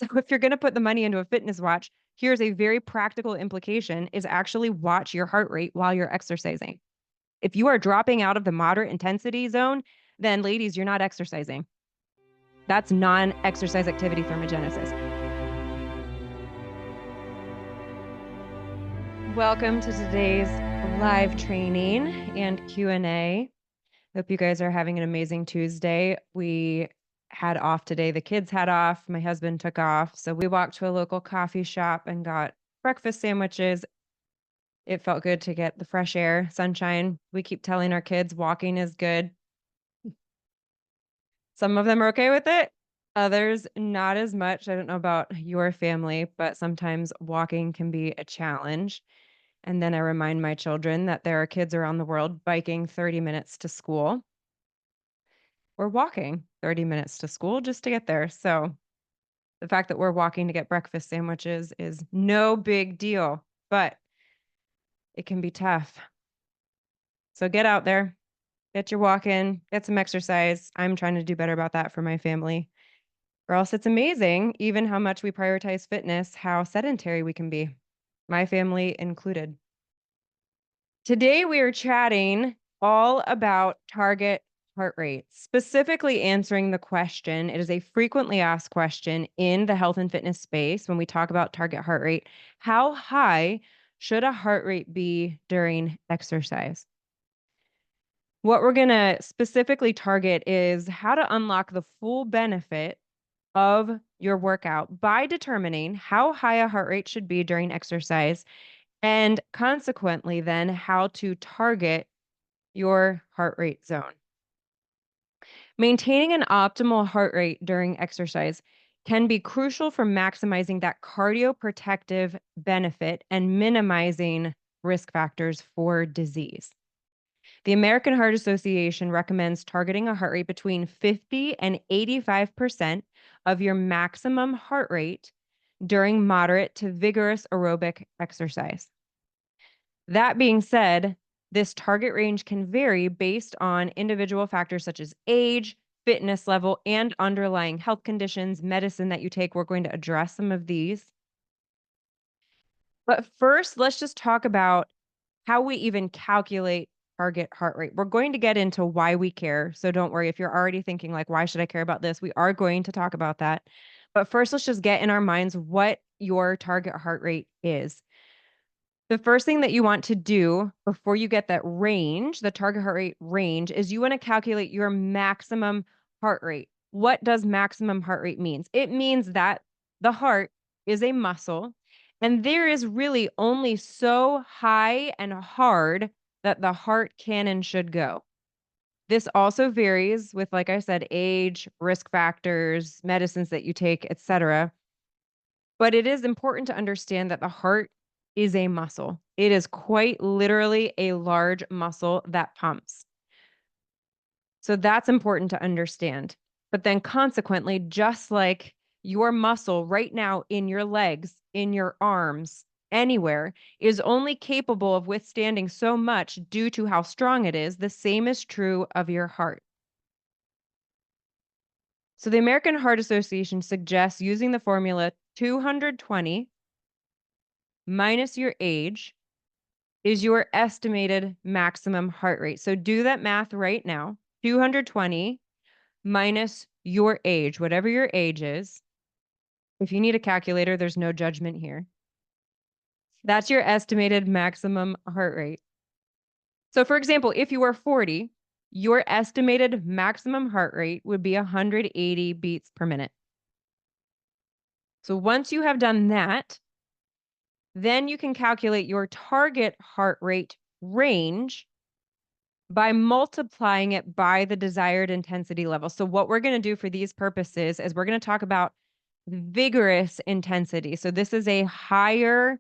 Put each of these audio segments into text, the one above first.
So if you're going to put the money into a fitness watch, here's a very practical implication is actually watch your heart rate while you're exercising. If you are dropping out of the moderate intensity zone, then ladies, you're not exercising. That's non-exercise activity thermogenesis. Welcome to today's live training and Q&A. Hope you guys are having an amazing Tuesday. We had off today. The kids had off. My husband took off. So we walked to a local coffee shop and got breakfast sandwiches. It felt good to get the fresh air, sunshine. We keep telling our kids walking is good. Some of them are okay with it. Others not as much. I don't know about your family, but sometimes walking can be a challenge. And then I remind my children that there are kids around the world biking 30 minutes to school or walking 30 minutes to school just to get there. So the fact that we're walking to get breakfast sandwiches is no big deal, but it can be tough. So get out there, get your walk in, get some exercise. I'm trying to do better about that for my family. Or else it's amazing, even how much we prioritize fitness, how sedentary we can be, my family included. Today, we are chatting all about target heart rate, specifically answering the question. It is a frequently asked question in the health and fitness space when we talk about target heart rate. How high should a heart rate be during exercise? What we're going to specifically target is how to unlock the full benefit of your workout by determining how high a heart rate should be during exercise and consequently then how to target your heart rate zone. Maintaining an optimal heart rate during exercise can be crucial for maximizing that cardioprotective benefit and minimizing risk factors for disease. The American Heart Association recommends targeting a heart rate between 50 and 85% of your maximum heart rate during moderate to vigorous aerobic exercise. That being said, this target range can vary based on individual factors such as age, fitness level, and underlying health conditions, medicine that you take. We're going to address some of these. But first, let's just talk about how we even calculate target heart rate. We're going to get into why we care. So don't worry if you're already thinking like, why should I care about this? We are going to talk about that. But first, let's just get in our minds what your target heart rate is. The first thing that you want to do before you get that range, the target heart rate range, is you want to calculate your maximum heart rate. What does maximum heart rate means? It means that the heart is a muscle and there is really only so high and hard that the heart can and should go. This also varies with, like I said, age, risk factors, medicines that you take, etc. But it is important to understand that the heart is a muscle. It is quite literally a large muscle that pumps. So that's important to understand. But then consequently, just like your muscle right now in your legs, in your arms, anywhere is only capable of withstanding so much due to how strong it is, the same is true of your heart. So the American Heart Association suggests using the formula 220 minus your age is your estimated maximum heart rate. So do that math right now. 220 minus your age, whatever your age is. If you need a calculator, there's no judgment here. That's your estimated maximum heart rate. So for example, if you are 40, your estimated maximum heart rate would be 180 beats per minute. So once you have done that, then you can calculate your target heart rate range by multiplying it by the desired intensity level. So what we're going to do for these purposes is we're going to talk about vigorous intensity. So this is a higher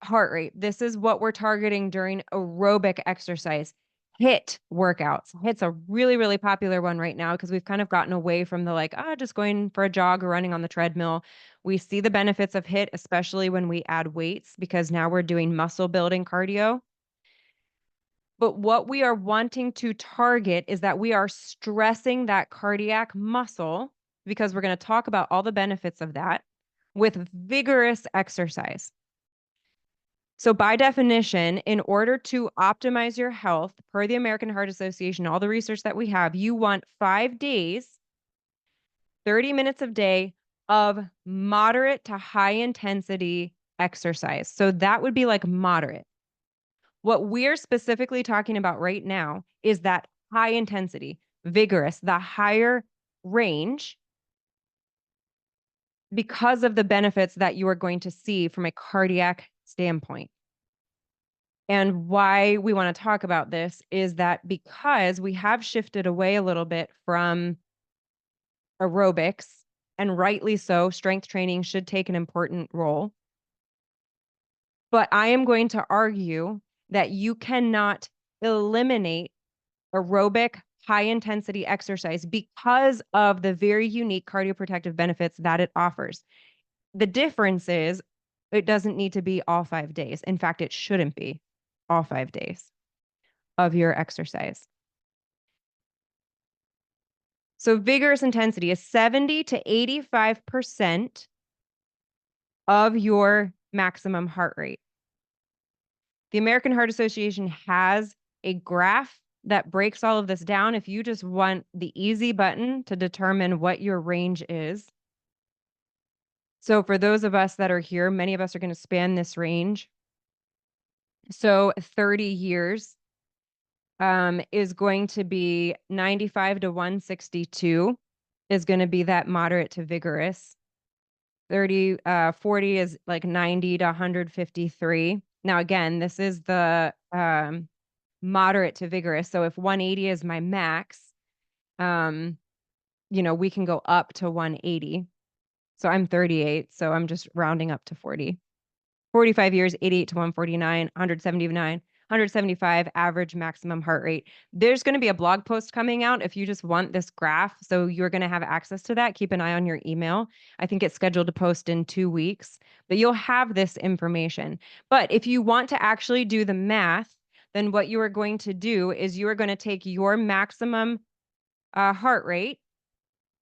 heart rate. This is what we're targeting during aerobic exercise. HIIT workouts. HIIT's a really, really popular one right now because we've kind of gotten away from the like, just going for a jog or running on the treadmill. We see the benefits of HIIT, especially when we add weights, because now we're doing muscle building cardio. But what we are wanting to target is that we are stressing that cardiac muscle because we're going to talk about all the benefits of that with vigorous exercise. So by definition, in order to optimize your health, per the American Heart Association, all the research that we have, you want 5 days, 30 minutes a day of moderate to high intensity exercise. So that would be like moderate. What we're specifically talking about right now is that high intensity, vigorous, the higher range, because of the benefits that you are going to see from a cardiac standpoint. And why we want to talk about this is that because we have shifted away a little bit from aerobics, and rightly so, strength training should take an important role. But I am going to argue that you cannot eliminate aerobic high intensity exercise because of the very unique cardioprotective benefits that it offers. The difference is it doesn't need to be all 5 days. In fact, it shouldn't be all 5 days of your exercise. So vigorous intensity is 70 to 85% of your maximum heart rate. The American Heart Association has a graph that breaks all of this down. If you just want the easy button to determine what your range is. So for those of us that are here, many of us are going to span this range. So 30 years is going to be 95 to 162 is going to be that moderate to vigorous. 40 is like 90 to 153. Now, again, this is the moderate to vigorous. So if 180 is my max, we can go up to 180. So I'm 38, so I'm just rounding up to 40. 45 years, 88 to 149, 179, 175 average maximum heart rate. There's going to be a blog post coming out if you just want this graph. So you're going to have access to that. Keep an eye on your email. I think it's scheduled to post in 2 weeks, but you'll have this information. But if you want to actually do the math, then what you are going to do is you are going to take your maximum heart rate.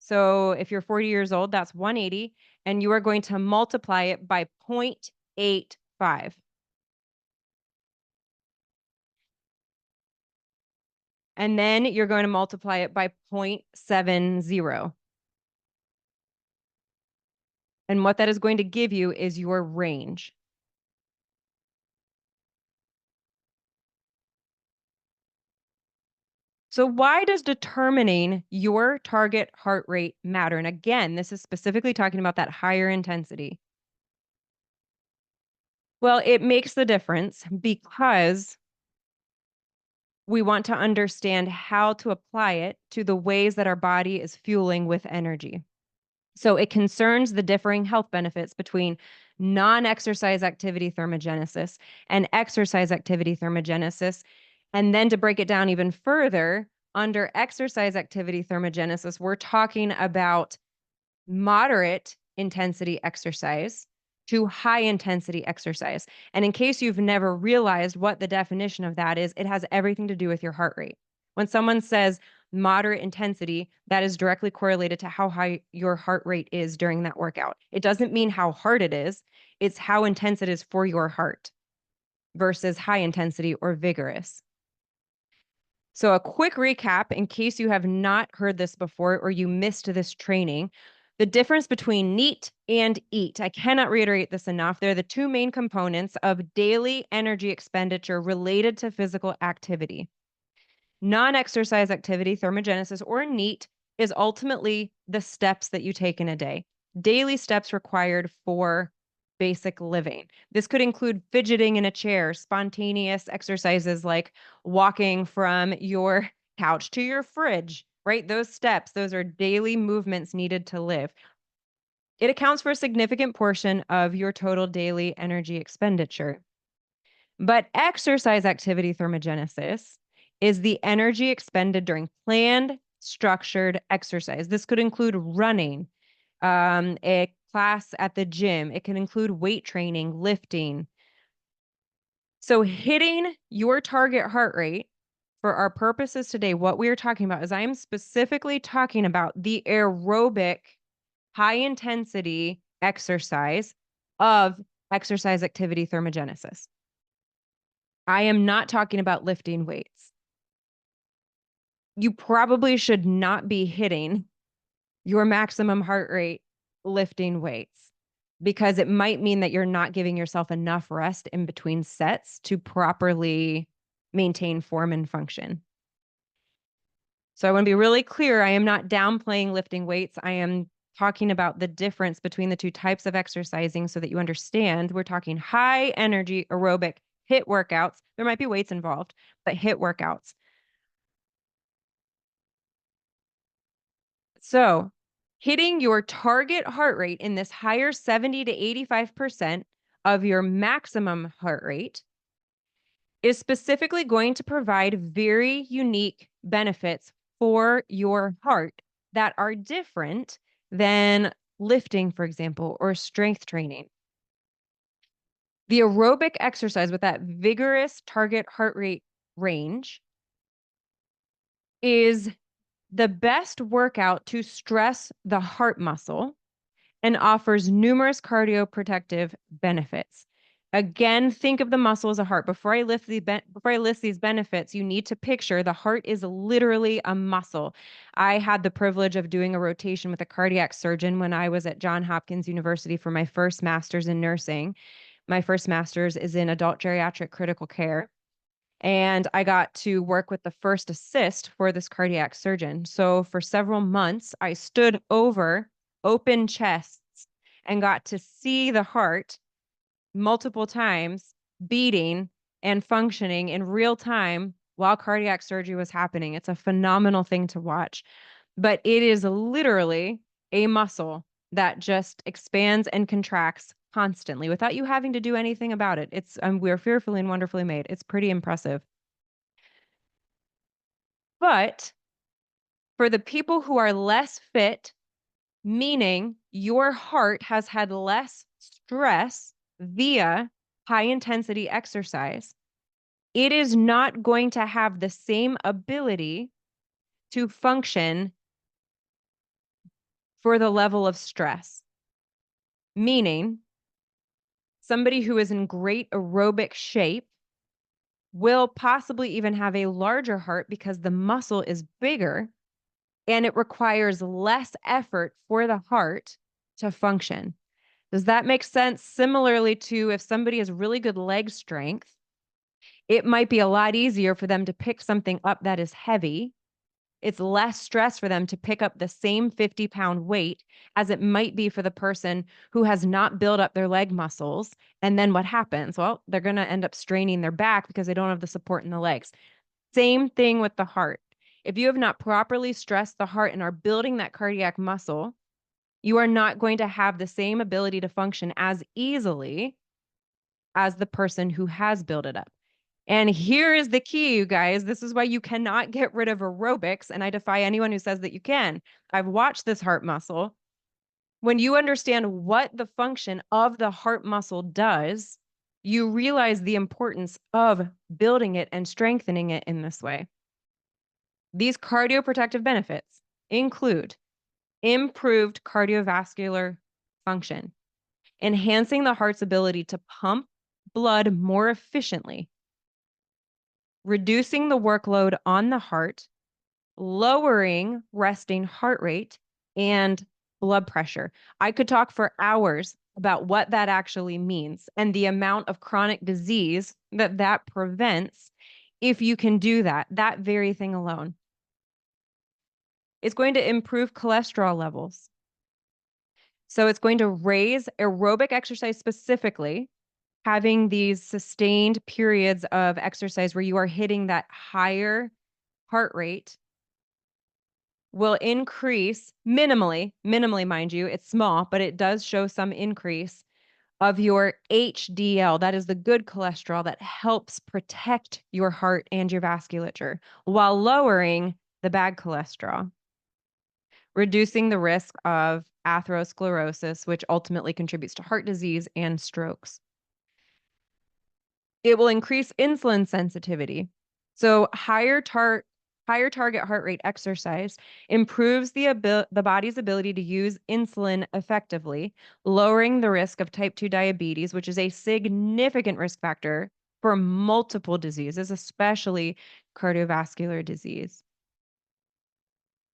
So if you're 40 years old, that's 180, and you are going to multiply it by 0.85. And then you're going to multiply it by 0.70. And what that is going to give you is your range. So why does determining your target heart rate matter? And again, this is specifically talking about that higher intensity. Well, it makes the difference because we want to understand how to apply it to the ways that our body is fueling with energy. So it concerns the differing health benefits between non-exercise activity thermogenesis and exercise activity thermogenesis. And then to break it down even further, under exercise activity thermogenesis, we're talking about moderate intensity exercise to high intensity exercise. And in case you've never realized what the definition of that is, it has everything to do with your heart rate. When someone says moderate intensity, that is directly correlated to how high your heart rate is during that workout. It doesn't mean how hard it is, it's how intense it is for your heart versus high intensity or vigorous. So a quick recap in case you have not heard this before or you missed this training. The difference between NEAT and EAT. I cannot reiterate this enough. They're the two main components of daily energy expenditure related to physical activity. Non-exercise activity, thermogenesis, or NEAT is ultimately the steps that you take in a day. Daily steps required for basic living. This could include fidgeting in a chair, spontaneous exercises like walking from your couch to your fridge, right? Those steps, those are daily movements needed to live. It accounts for a significant portion of your total daily energy expenditure. But exercise activity thermogenesis is the energy expended during planned, structured exercise. This could include running, a class at the gym. It can include weight training, lifting. So hitting your target heart rate For our purposes today, what we are talking about is I am specifically talking about the aerobic, high intensity exercise of exercise activity thermogenesis. I am not talking about lifting weights. You probably should not be hitting your maximum heart rate lifting weights because it might mean that you're not giving yourself enough rest in between sets to properly maintain form and function. So I want to be really clear. I am not downplaying lifting weights. I am talking about the difference between the two types of exercising so that you understand. We're talking high energy aerobic HIIT workouts. There might be weights involved, but HIIT workouts. So hitting your target heart rate in this higher 70 to 85% of your maximum heart rate is specifically going to provide very unique benefits for your heart that are different than lifting, for example, or strength training. The aerobic exercise with that vigorous target heart rate range is the best workout to stress the heart muscle and offers numerous cardioprotective benefits. Again, think of the muscle as a heart. Before I list these benefits, you need to picture the heart is literally a muscle. I had the privilege of doing a rotation with a cardiac surgeon when I was at Johns Hopkins University for my first master's in nursing. My first master's is in adult geriatric critical care. And I got to work with the first assist for this cardiac surgeon. So for several months, I stood over open chests and got to see the heart multiple times beating and functioning in real time while cardiac surgery was happening. It's a phenomenal thing to watch, but it is literally a muscle that just expands and contracts constantly without you having to do anything about it. It's we're fearfully and wonderfully made. It's pretty impressive. But for the people who are less fit, meaning your heart has had less stress via high intensity exercise, it is not going to have the same ability to function for the level of stress. Meaning, somebody who is in great aerobic shape will possibly even have a larger heart because the muscle is bigger and it requires less effort for the heart to function. Does that make sense? Similarly to if somebody has really good leg strength, it might be a lot easier for them to pick something up that is heavy. It's less stress for them to pick up the same 50-pound weight as it might be for the person who has not built up their leg muscles. And then what happens? Well, they're going to end up straining their back because they don't have the support in the legs. Same thing with the heart. If you have not properly stressed the heart and are building that cardiac muscle, you are not going to have the same ability to function as easily as the person who has built it up. And here is the key, you guys. This is why you cannot get rid of aerobics. And I defy anyone who says that you can. I've watched this heart muscle. When you understand what the function of the heart muscle does, you realize the importance of building it and strengthening it in this way. These cardioprotective benefits include improved cardiovascular function, enhancing the heart's ability to pump blood more efficiently, reducing the workload on the heart, lowering resting heart rate and blood pressure. I could talk for hours about what that actually means and the amount of chronic disease that prevents if you can do that very thing alone. It's going to improve cholesterol levels. So it's going to raise aerobic exercise specifically, having these sustained periods of exercise where you are hitting that higher heart rate will increase minimally, mind you, it's small, but it does show some increase of your HDL. That is the good cholesterol that helps protect your heart and your vasculature while lowering the bad cholesterol, reducing the risk of atherosclerosis, which ultimately contributes to heart disease and strokes. It will increase insulin sensitivity. So higher target heart rate exercise improves the body's ability to use insulin effectively, lowering the risk of type 2 diabetes, which is a significant risk factor for multiple diseases, especially cardiovascular disease.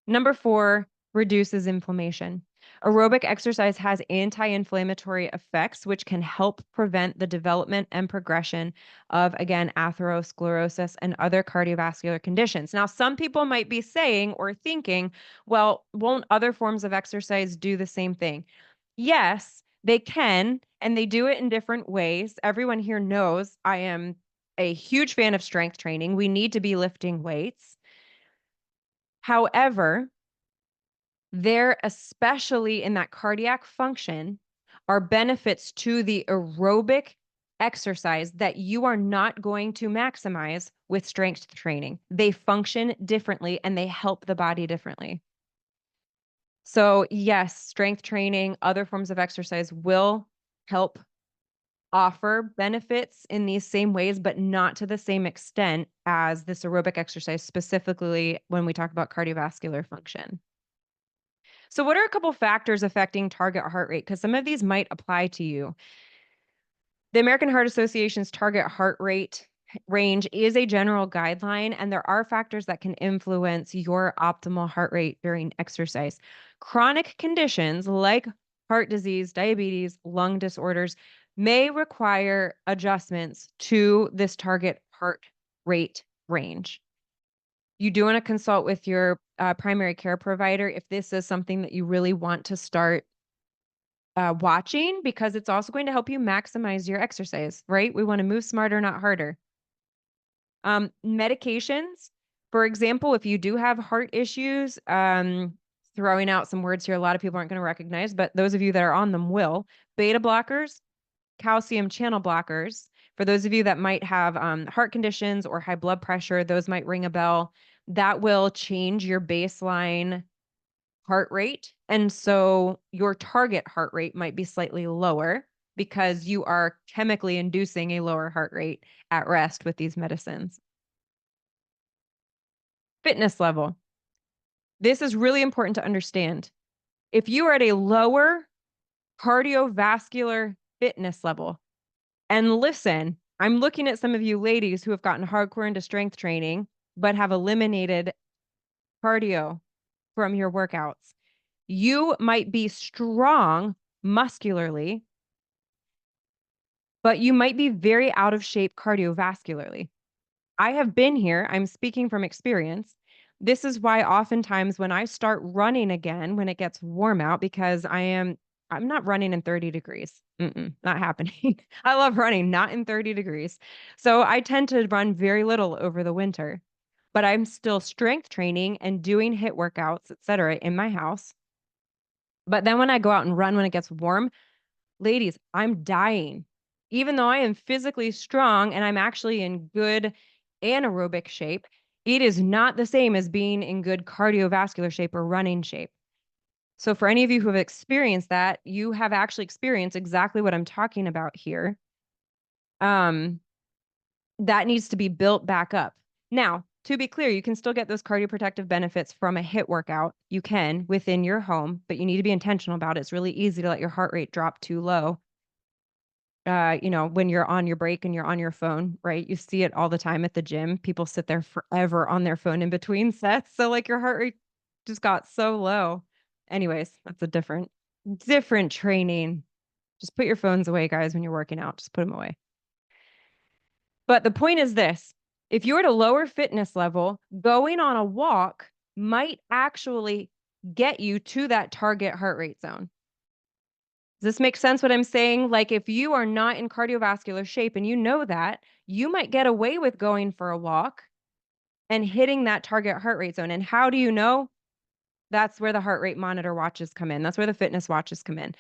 Number 4, reduces inflammation. Aerobic exercise has anti-inflammatory effects, which can help prevent the development and progression of, again, atherosclerosis and other cardiovascular conditions. Now, some people might be saying or thinking, well, won't other forms of exercise do the same thing? Yes, they can, and they do it in different ways. Everyone here knows I am a huge fan of strength training. We need to be lifting weights. However, there, especially in that cardiac function, are benefits to the aerobic exercise that you are not going to maximize with strength training. They function differently and they help the body differently. So, yes, strength training, other forms of exercise will help offer benefits in these same ways, but not to the same extent as this aerobic exercise, specifically when we talk about cardiovascular function. So, what are a couple factors affecting target heart rate? Because some of these might apply to you. The American Heart Association's target heart rate range is a general guideline, and there are factors that can influence your optimal heart rate during exercise. Chronic conditions like heart disease, diabetes, lung disorders may require adjustments to this target heart rate range. You do want to consult with your primary care provider if this is something that you really want to start watching, because it's also going to help you maximize your exercise, right? We want to move smarter, not harder. Medications, for example, if you do have heart issues, throwing out some words here a lot of people aren't going to recognize, but those of you that are on them will. Beta blockers, calcium channel blockers. For those of you that might have heart conditions or high blood pressure, those might ring a bell. That will change your baseline heart rate. And so your target heart rate might be slightly lower because you are chemically inducing a lower heart rate at rest with these medicines. Fitness level. This is really important to understand. If you are at a lower cardiovascular fitness level, and listen, I'm looking at some of you ladies who have gotten hardcore into strength training, but have eliminated cardio from your workouts. You might be strong muscularly, but you might be very out of shape cardiovascularly. I have been here, I'm speaking from experience. This is why oftentimes when I start running again, when it gets warm out, because I'm not running in 30 degrees. Not happening. I love running, not in 30 degrees. So I tend to run very little over the winter, but I'm still strength training and doing HIIT workouts, etc., in my house. But then when I go out and run when it gets warm, ladies, I'm dying. Even though I am physically strong and I'm actually in good anaerobic shape, it is not the same as being in good cardiovascular shape or running shape. So, for any of you who have experienced that, you have actually experienced exactly what I'm talking about here. Um, that needs to be built back up. Now, to be clear, you can still get those cardioprotective benefits from a HIIT workout. You can within your home, but you need to be intentional about it. It's really easy to let your heart rate drop too low. When you're on your break and you're on your phone, right? You see it all the time at the gym. People sit there forever on their phone in between sets. So like your heart rate just got so low. Anyways, that's a different training. Just put your phones away, guys, when you're working out. Just put them away. But the point is this: if you're at a lower fitness level, going on a walk might actually get you to that target heart rate zone. Does this make sense what I'm saying? Like, if you are not in cardiovascular shape and you know that, you might get away with going for a walk and hitting that target heart rate zone. And how do you know? That's where the heart rate monitor watches come in. That's where the fitness watches come in.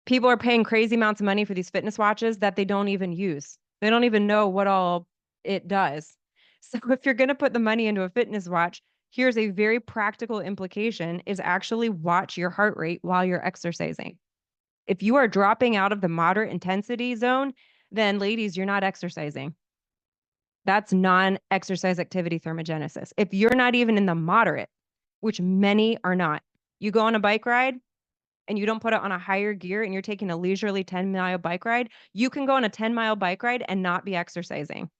People are paying crazy amounts of money for these fitness watches that they don't even use. They don't even know what all it does. So if you're going to put the money into a fitness watch, here's a very practical implication: is actually watch your heart rate while you're exercising. If you are dropping out of the moderate intensity zone, then ladies, you're not exercising. That's non-exercise activity thermogenesis. If you're not even in the moderate, which many are not, you go on a bike ride and you don't put it on a higher gear and you're taking a leisurely 10-mile bike ride, you can go on a 10-mile bike ride and not be exercising.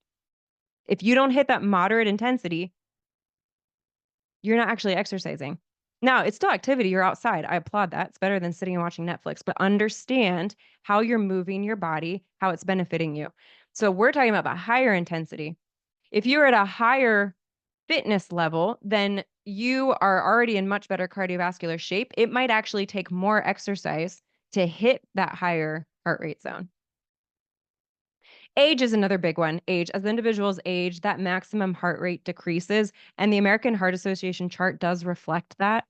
If you don't hit that moderate intensity, you're not actually exercising. Now, it's still activity. You're outside. I applaud that. It's better than sitting and watching Netflix, but understand how you're moving your body, how it's benefiting you. So we're talking about a higher intensity. If you're at a higher fitness level, then you are already in much better cardiovascular shape. It might actually take more exercise to hit that higher heart rate zone. Age is another big one. Age, as individuals age, that maximum heart rate decreases, and the American Heart Association chart does reflect that.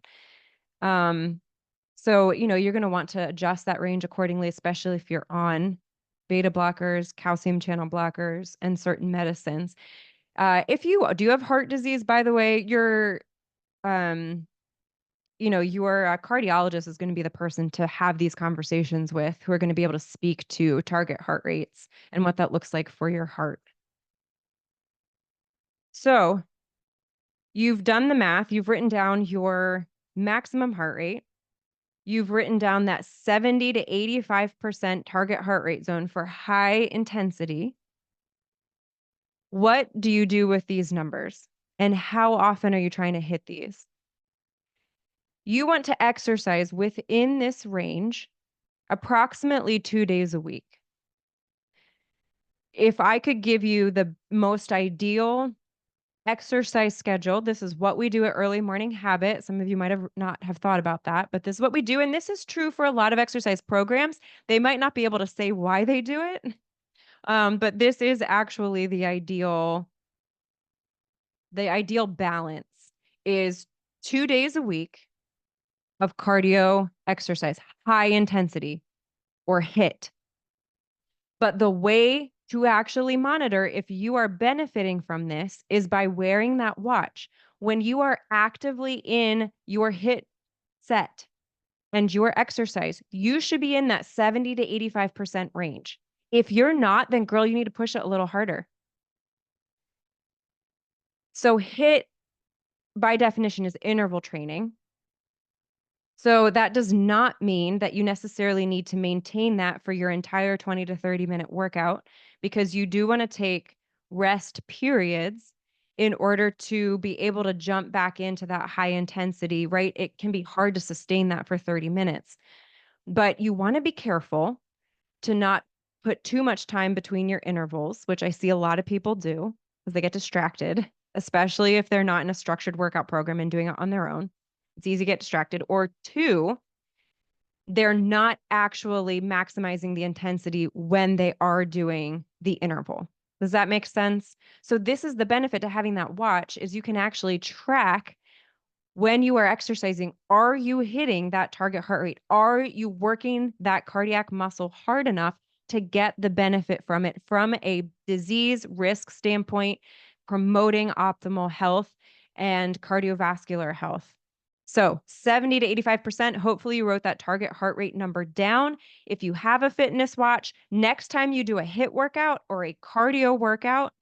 So, you're going to want to adjust that range accordingly, especially if you're on beta blockers, calcium channel blockers, and certain medicines. If you do have heart disease, by the way, um, your cardiologist is going to be the person to have these conversations with, who are going to be able to speak to target heart rates and what that looks like for your heart. So you've done the math, you've written down your maximum heart rate. You've written down that 70 to 85% target heart rate zone for high intensity. What do you do with these numbers? And how often are you trying to hit these? You want to exercise within this range approximately 2 days a week. If I could give you the most ideal exercise schedule, this is what we do at Early Morning Habit. Some of you might have not have thought about that, but this is what we do. And this is true for a lot of exercise programs. They might not be able to say why they do it. But this is actually the ideal balance is 2 days a week of cardio exercise, high intensity or hit. But the way to actually monitor if you are benefiting from this is by wearing that watch. When you are actively in your hit set and your exercise, you should be in that 70 to 85% range. If you're not, then girl, you need to push it a little harder. So hit by definition is interval training. So that does not mean that you necessarily need to maintain that for your entire 20 to 30-minute workout, because you do want to take rest periods in order to be able to jump back into that high intensity, right? It can be hard to sustain that for 30 minutes, but you want to be careful to not put too much time between your intervals, which I see a lot of people do because they get distracted, especially if they're not in a structured workout program and doing it on their own. It's easy to get distracted. Or two, they're not actually maximizing the intensity when they are doing the interval. Does that make sense? So this is the benefit to having that watch, is you can actually track when you are exercising. Are you hitting that target heart rate? Are you working that cardiac muscle hard enough to get the benefit from it from a disease risk standpoint, promoting optimal health and cardiovascular health? So 70 to 85%, hopefully you wrote that target heart rate number down. If you have a fitness watch, next time you do a HIIT workout or a cardio workout,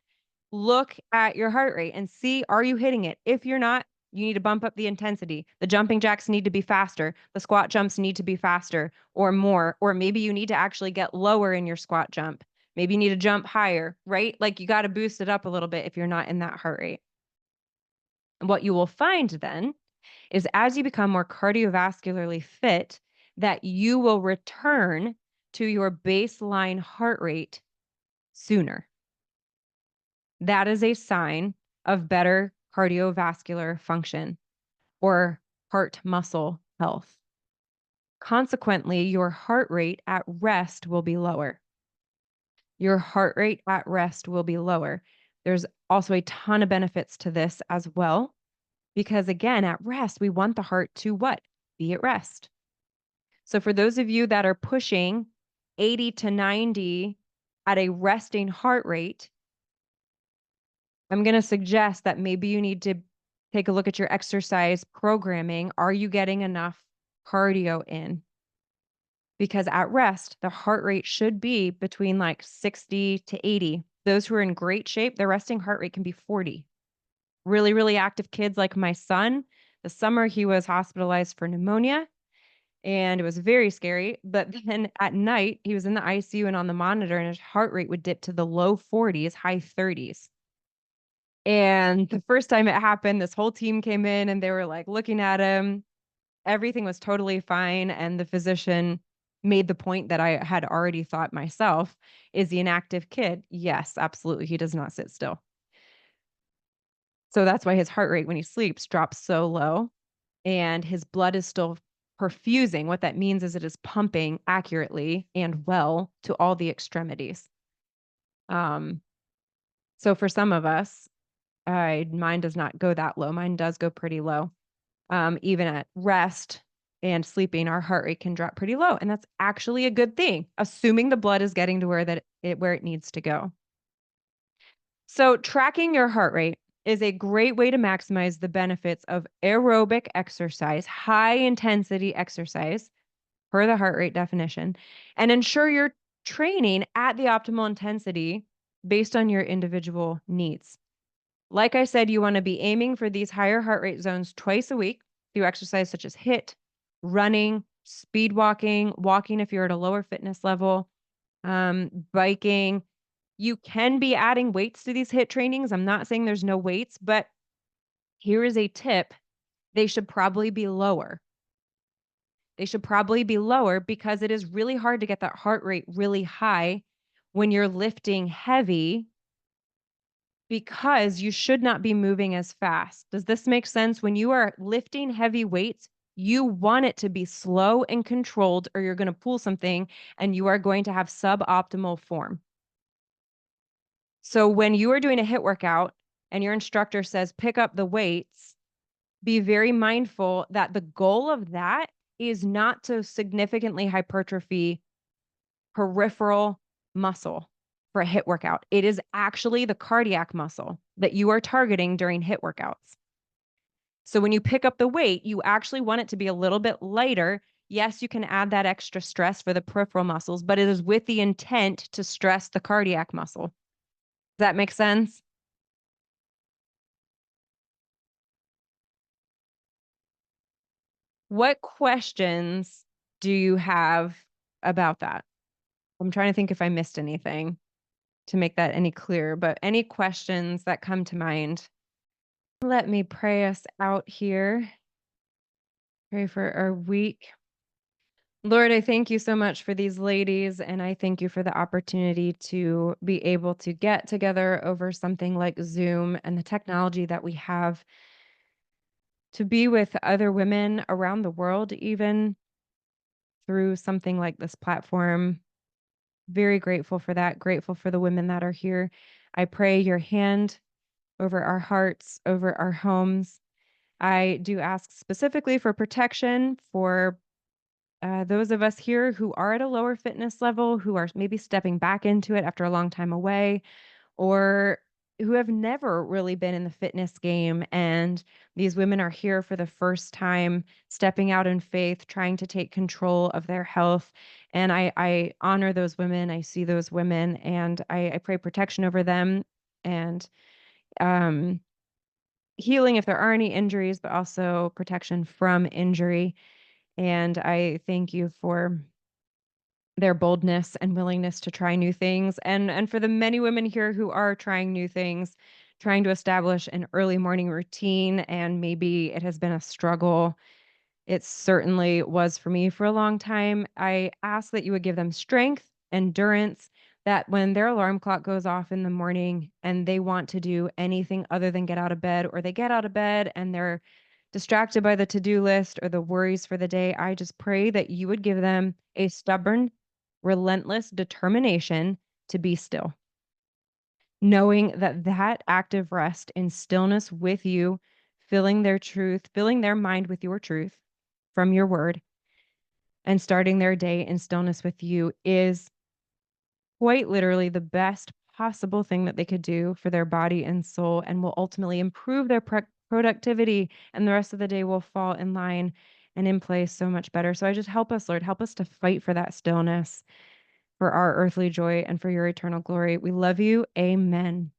look at your heart rate and see, are you hitting it? If you're not, you need to bump up the intensity. The jumping jacks need to be faster. The squat jumps need to be faster or more. Or maybe you need to actually get lower in your squat jump. Maybe you need to jump higher, right? Like you got to boost it up a little bit if you're not in that heart rate. And what you will find then is, as you become more cardiovascularly fit, that you will return to your baseline heart rate sooner. That is a sign of better cardiovascular function or heart muscle health. Consequently, your heart rate at rest will be lower. Your heart rate at rest will be lower. There's also a ton of benefits to this as well, because again, at rest, we want the heart to what? Be at rest. So for those of you that are pushing 80 to 90 at a resting heart rate, I'm going to suggest that maybe you need to take a look at your exercise programming. Are you getting enough cardio in? Because at rest, the heart rate should be between like 60 to 80. Those who are in great shape, their resting heart rate can be 40. Really, really active kids like my son, the summer he was hospitalized for pneumonia and it was very scary. But then at night, he was in the ICU and on the monitor, and his heart rate would dip to the low 40s, high 30s. And the first time it happened, this whole team came in and they were like looking at him. Everything was totally fine. And the physician made the point that I had already thought myself. Is he an active kid? Yes, absolutely. He does not sit still. So that's why his heart rate when he sleeps drops so low and his blood is still perfusing. What that means is it is pumping accurately and well to all the extremities. Um, so for some of us, mine does not go that low. Mine does go pretty low. Even at rest and sleeping, our heart rate can drop pretty low, and that's actually a good thing, assuming the blood is getting to where it needs to go. So tracking your heart rate is a great way to maximize the benefits of aerobic exercise, high intensity exercise per the heart rate definition, and ensure you're training at the optimal intensity based on your individual needs. Like I said, you want to be aiming for these higher heart rate zones twice a week through exercise such as HIIT, running, speed walking, walking if you're at a lower fitness level, biking. You can be adding weights to these HIIT trainings. I'm not saying there's no weights, but here is a tip. They should probably be lower. They should probably be lower because it is really hard to get that heart rate really high when you're lifting heavy because you should not be moving as fast. Does this make sense? When you are lifting heavy weights, you want it to be slow and controlled, or you're going to pull something and you are going to have suboptimal form. So when you are doing a HIIT workout and your instructor says pick up the weights, be very mindful that the goal of that is not to significantly hypertrophy peripheral muscle for a HIIT workout. It is actually the cardiac muscle that you are targeting during HIIT workouts. So when you pick up the weight, you actually want it to be a little bit lighter. Yes, you can add that extra stress for the peripheral muscles, but it is with the intent to stress the cardiac muscle. Does that make sense? What questions do you have about that? I'm trying to think if I missed anything to make that any clearer, but any questions that come to mind? Let me pray us out here. Pray for our week. Lord, I thank you so much for these ladies, and I thank you for the opportunity to be able to get together over something like Zoom and the technology that we have to be with other women around the world, even through something like this platform. Very grateful for that, grateful for the women that are here. I pray your hand over our hearts, over our homes. I do ask specifically for protection for those of us here who are at a lower fitness level, who are maybe stepping back into it after a long time away, or who have never really been in the fitness game. And these women are here for the first time, stepping out in faith, trying to take control of their health. And I honor those women. I see those women and I pray protection over them and um, healing if there are any injuries, but also protection from injury. And I thank you for their boldness and willingness to try new things and for the many women here who are trying new things, trying to establish an early morning routine and maybe it has been a struggle. It certainly was for me for a long time. I ask that you would give them strength, endurance, that when their alarm clock goes off in the morning and they want to do anything other than get out of bed, or they get out of bed and they're distracted by the to-do list or the worries for the day, I just pray that you would give them a stubborn, relentless determination to be still, knowing that that active rest in stillness with you, filling their truth, filling their mind with your truth from your word, and starting their day in stillness with you is quite literally the best possible thing that they could do for their body and soul and will ultimately improve their productivity, and the rest of the day will fall in line and in place so much better. So I just help us, Lord, help us to fight for that stillness. for our earthly joy and for your eternal glory. We love you. Amen.